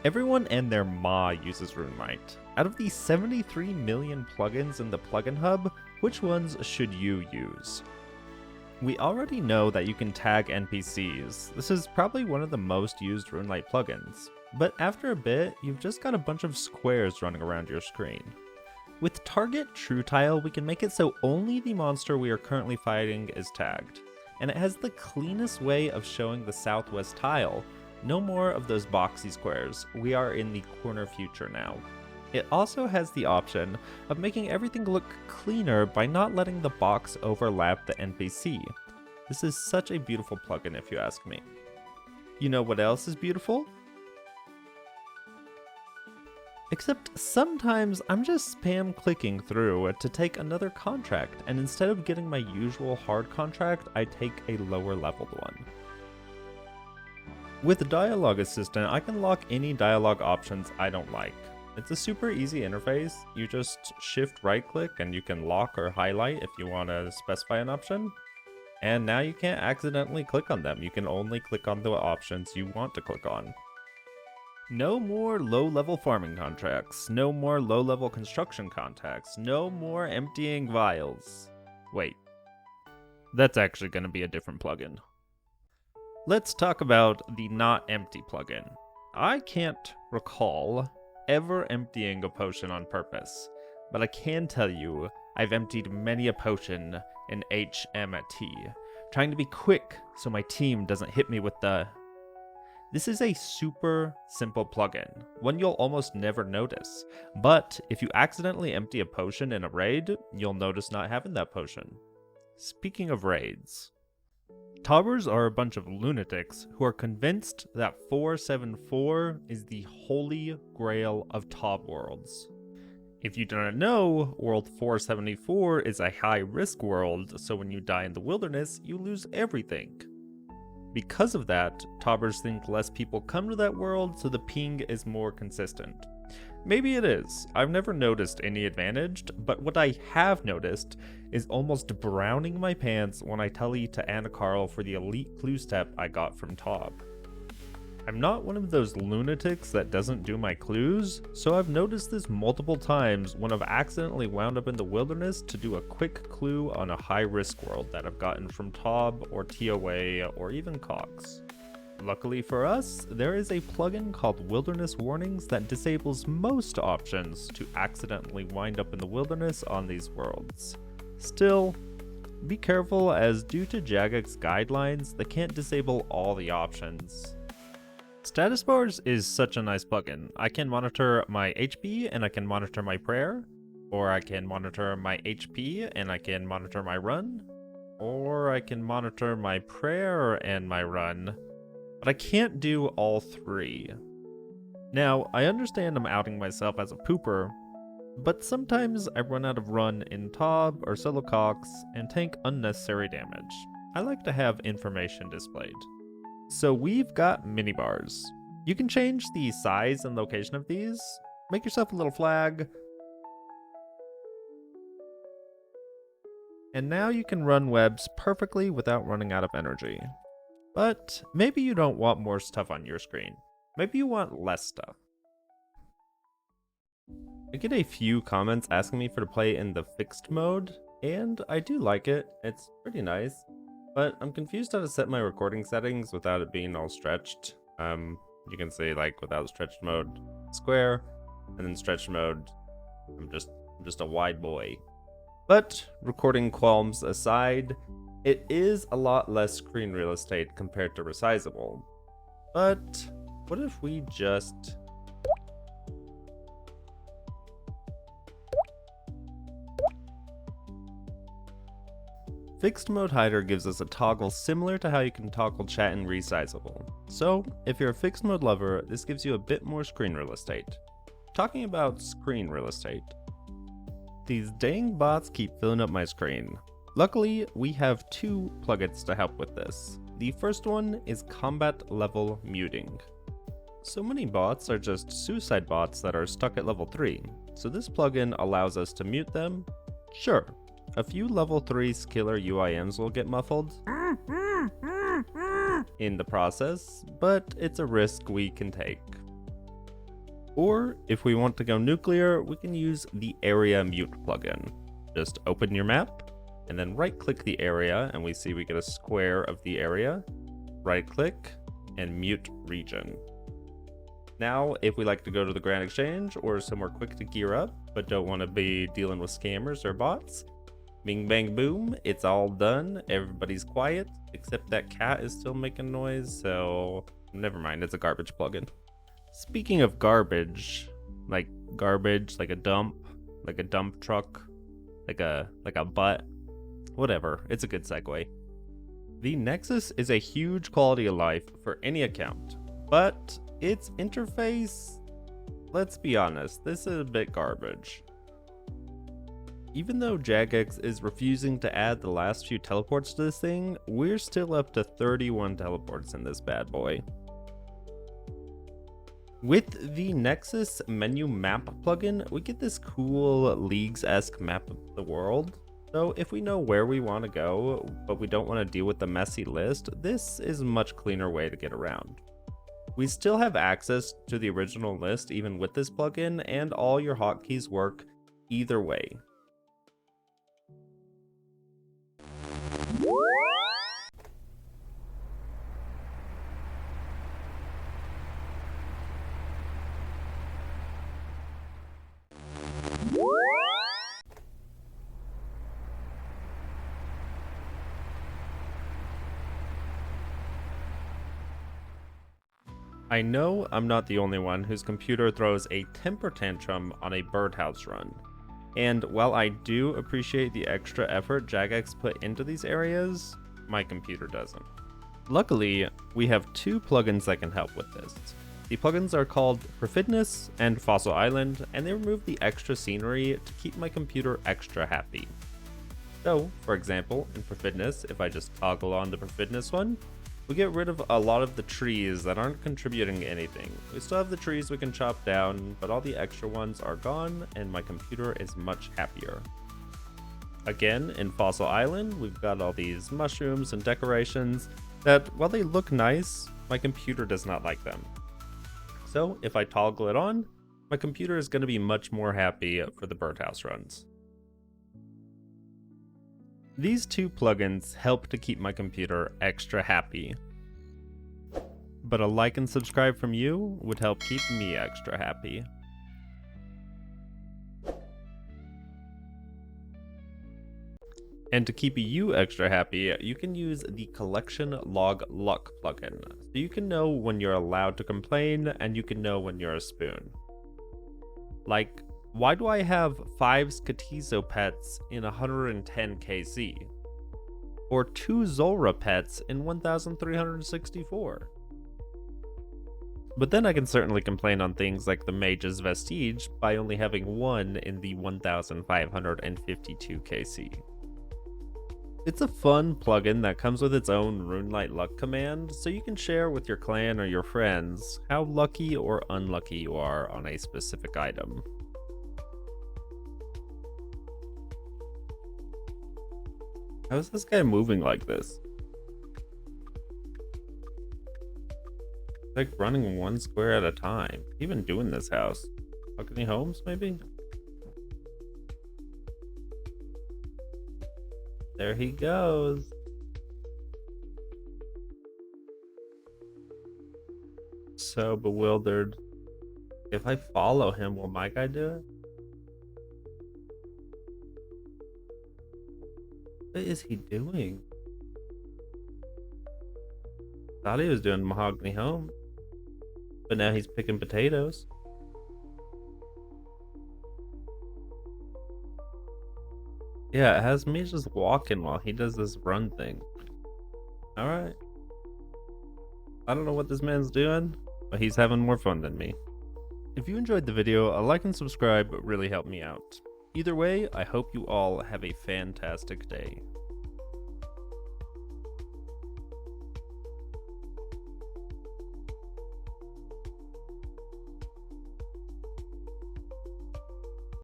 Everyone and their ma uses RuneLite. Out of the 73 million plugins in the plugin hub, which ones should you use? We already know that you can tag NPCs. This is probably one of the most used RuneLite plugins. But after a bit, you've just got a bunch of squares running around your screen. With Target True Tile, we can make it so only the monster we are currently fighting is tagged. And it has the cleanest way of showing the southwest tile. No more of those boxy squares. We are in the corner future now. It also has the option of making everything look cleaner by not letting the box overlap the NPC. This is such a beautiful plugin if you ask me. You know what else is beautiful? Except sometimes I'm just spam clicking through to take another contract, and instead of getting my usual hard contract, I take a lower leveled one. With the Dialogue Assistant, I can lock any dialogue options I don't like. It's a super easy interface. You just shift right click and you can lock or highlight if you want to specify an option. And now you can't accidentally click on them. You can only click on the options you want to click on. No more low-level farming contracts. No more low-level construction contracts. No more emptying vials. Wait. That's actually going to be a different plugin. Let's talk about the not empty plugin. I can't recall ever emptying a potion on purpose, but I can tell you I've emptied many a potion in HMT, trying to be quick so my team doesn't hit me with the... This is a super simple plugin, one you'll almost never notice, but if you accidentally empty a potion in a raid, you'll notice not having that potion. Speaking of raids, Tobbers are a bunch of lunatics who are convinced that 474 is the holy grail of Tob worlds. If you do not know, World 474 is a high-risk world, so when you die in the wilderness, you lose everything. Because of that, Tobbers think less people come to that world, so the ping is more consistent. Maybe it is. I've never noticed any advantaged, but what I have noticed is almost browning my pants when I tally to Anna Carl for the elite clue step I got from Tob. I'm not one of those lunatics that doesn't do my clues, so I've noticed this multiple times when I've accidentally wound up in the wilderness to do a quick clue on a high-risk world that I've gotten from Tob or TOA or even Cox. Luckily for us, there is a plugin called Wilderness Warnings that disables most options to accidentally wind up in the wilderness on these worlds. Still, be careful, as due to Jagex guidelines, they can't disable all the options. Status bars is such a nice plugin. I can monitor my HP and I can monitor my prayer, or I can monitor my HP and I can monitor my run, or I can monitor my prayer and my run, but I can't do all three. Now, I understand I'm outing myself as a pooper, but sometimes I run out of run in Tob or solo Cox and take unnecessary damage. I like to have information displayed. So we've got mini bars. You can change the size and location of these. Make yourself a little flag. And now you can run webs perfectly without running out of energy. But maybe you don't want more stuff on your screen. Maybe you want less stuff. I get a few comments asking me to play in the fixed mode, and I do like it. It's pretty nice. But I'm confused how to set my recording settings without it being all stretched. You can see, like, without stretched mode, square, and then stretched mode, I'm just a wide boy. But recording qualms aside, it is a lot less screen real estate compared to resizable. But what if we just... Fixed mode hider gives us a toggle similar to how you can toggle chat in resizable. So if you're a fixed mode lover, this gives you a bit more screen real estate. Talking about screen real estate, these dang bots keep filling up my screen. Luckily, we have two plugins to help with this. The first one is combat level muting. So many bots are just suicide bots that are stuck at level 3, so this plugin allows us to mute them. Sure, a few level 3 killer UIMs will get muffled in the process, but it's a risk we can take. Or if we want to go nuclear, we can use the area mute plugin. Just open your map and then right click the area, and we see we get a square of the area. Right click and mute region. Now, if we like to go to the Grand Exchange or somewhere quick to gear up, but don't want to be dealing with scammers or bots, bing bang boom, it's all done. Everybody's quiet, except that cat is still making noise, so never mind, it's a garbage plugin. Speaking of garbage, like a dump truck, like a butt, whatever, it's a good segue. The Nexus is a huge quality of life for any account, but its interface, let's be honest, this is a bit garbage. Even though Jagex is refusing to add the last few teleports to this thing, we're still up to 31 teleports in this bad boy. With the Nexus menu map plugin, we get this cool Leagues-esque map of the world. So if we know where we want to go, but we don't want to deal with the messy list, this is a much cleaner way to get around. We still have access to the original list even with this plugin, and all your hotkeys work either way. I know I'm not the only one whose computer throws a temper tantrum on a birdhouse run. And while I do appreciate the extra effort Jagex put into these areas, my computer doesn't. Luckily, we have two plugins that can help with this. The plugins are called Perfidness and Fossil Island, and they remove the extra scenery to keep my computer extra happy. So, for example, in Perfidness, if I just toggle on the Perfidness one, we get rid of a lot of the trees that aren't contributing anything. We still have the trees we can chop down, but all the extra ones are gone, and my computer is much happier. Again, in Fossil Island, we've got all these mushrooms and decorations that, while they look nice, my computer does not like them. So if I toggle it on, my computer is going to be much more happy for the birdhouse runs. These two plugins help to keep my computer extra happy. But a like and subscribe from you would help keep me extra happy. And to keep you extra happy, you can use the Collection Log Luck plugin. So you can know when you're allowed to complain, and you can know when you're a spoon. Like, why do I have 5 Skatizo pets in 110 KC? Or 2 Zulrah pets in 1364? But then I can certainly complain on things like the Mage's Vestige by only having 1 in the 1552 KC. It's a fun plugin that comes with its own RuneLite luck command, so you can share with your clan or your friends how lucky or unlucky you are on a specific item. How is this guy moving like this? Like running one square at a time. Even doing this house. Any homes, maybe? There he goes. So bewildered. If I follow him, will my guy do it? What is he doing? Thought he was doing mahogany home, but now he's picking potatoes. Yeah, it has me just walking while he does this run thing. Alright. I don't know what this man's doing, but he's having more fun than me. If you enjoyed the video, a like and subscribe really help me out. Either way, I hope you all have a fantastic day.